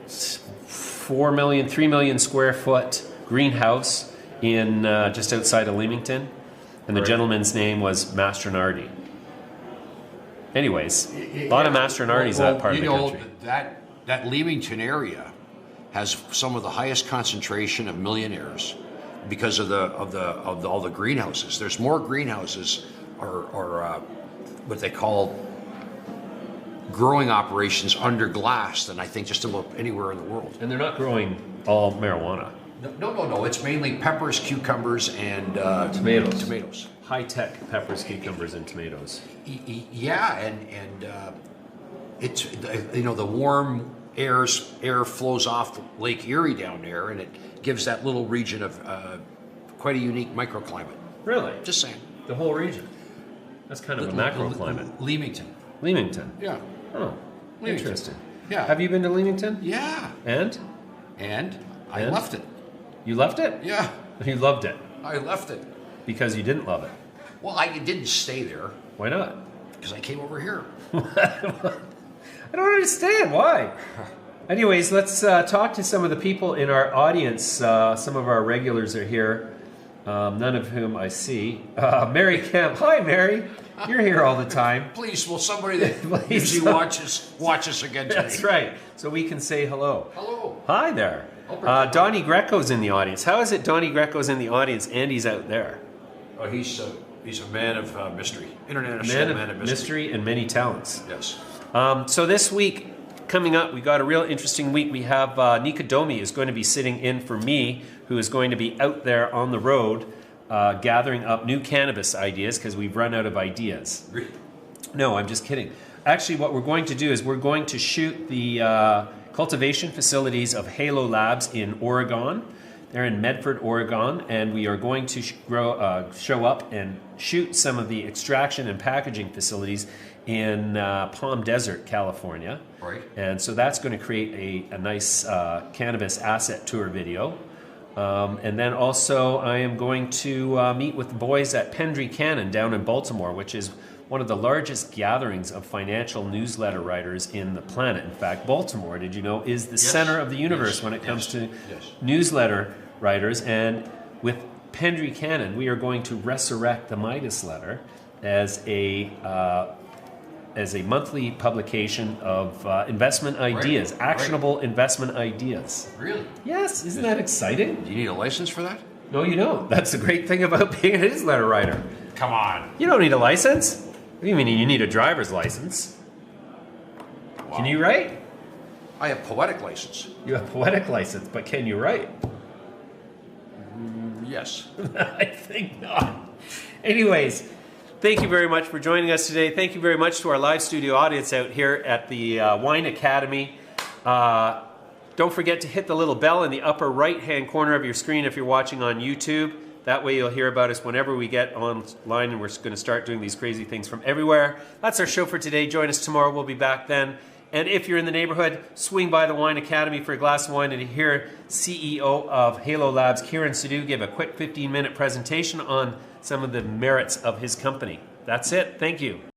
3 million square foot greenhouse in just outside of Leamington. And the Right. gentleman's name was Mastronardi. Anyways, a lot of Mastronardis in that part of the country. That Leamington area has some of the highest concentration of millionaires because of all the greenhouses. There's more greenhouses or what they call growing operations under glass than I think just about anywhere in the world. And they're not growing all marijuana. No. It's mainly peppers, cucumbers, and Tomatoes. High-tech peppers, cucumbers, and tomatoes. Yeah, and it's the warm air flows off Lake Erie down there, and it gives that little region of quite a unique microclimate. Really? Just saying. The whole region. That's kind of a macroclimate. Leamington. Leamington. Yeah. Oh, Leamington. interesting. Yeah. Have you been to Leamington? Yeah. And? And I And? left it. You left it? Yeah. You loved it I left it. because you didn't love it. Well, I didn't stay there Why not? because I came over here. I don't understand why. Anyways, let's talk to some of the people in our audience. Some of our regulars are here, none of whom I see. Mary Kemp. Hi, Mary. You're here all the time. Please, will somebody that Please. usually watch us again today? That's right. So we can say hello. Hello. Hi there. Donnie Greco's in the audience. How is it Donnie Greco's in the audience and he's out there? Oh, he's a man of mystery. International Man of mystery and many talents. Yes. So this week, coming up, we got a real interesting week. We have Nika Domi is going to be sitting in for me, who is going to be out there on the road gathering up new cannabis ideas because we've run out of ideas. Really? No, I'm just kidding. Actually, what we're going to do is we're going to shoot the cultivation facilities of Halo Labs in Oregon. They're in Medford, Oregon, and we are going to show up and shoot some of the extraction and packaging facilities in Palm Desert, California. Right. And so that's going to create a nice cannabis asset tour video. And then also I am going to meet with the boys at Pendry Cannon down in Baltimore, which is one of the largest gatherings of financial newsletter writers in the planet. In fact, Baltimore, did you know, is the center of the universe when it comes to newsletter writers. And with Pendry Cannon, we are going to resurrect the Midas Letter as a monthly publication of investment ideas, actionable investment ideas. Really? Yes, isn't that exciting? Do you need a license for that? No, you don't. That's the great thing about being a newsletter writer. Come on. You don't need a license. What do you mean you need a driver's license? Wow. Can you write? I have poetic license. You have a poetic license, but can you write? Yes. I think not. Anyways, thank you very much for joining us today. Thank you very much to our live studio audience out here at the Wine Academy. Don't forget to hit the little bell in the upper right-hand corner of your screen if you're watching on YouTube. That way you'll hear about us whenever we get online, and we're going to start doing these crazy things from everywhere. That's our show for today. Join us tomorrow. We'll be back then. And if you're in the neighborhood, swing by the Wine Academy for a glass of wine and hear CEO of Halo Labs, Kiran Sidhu, give a quick 15-minute presentation on some of the merits of his company. That's it. Thank you.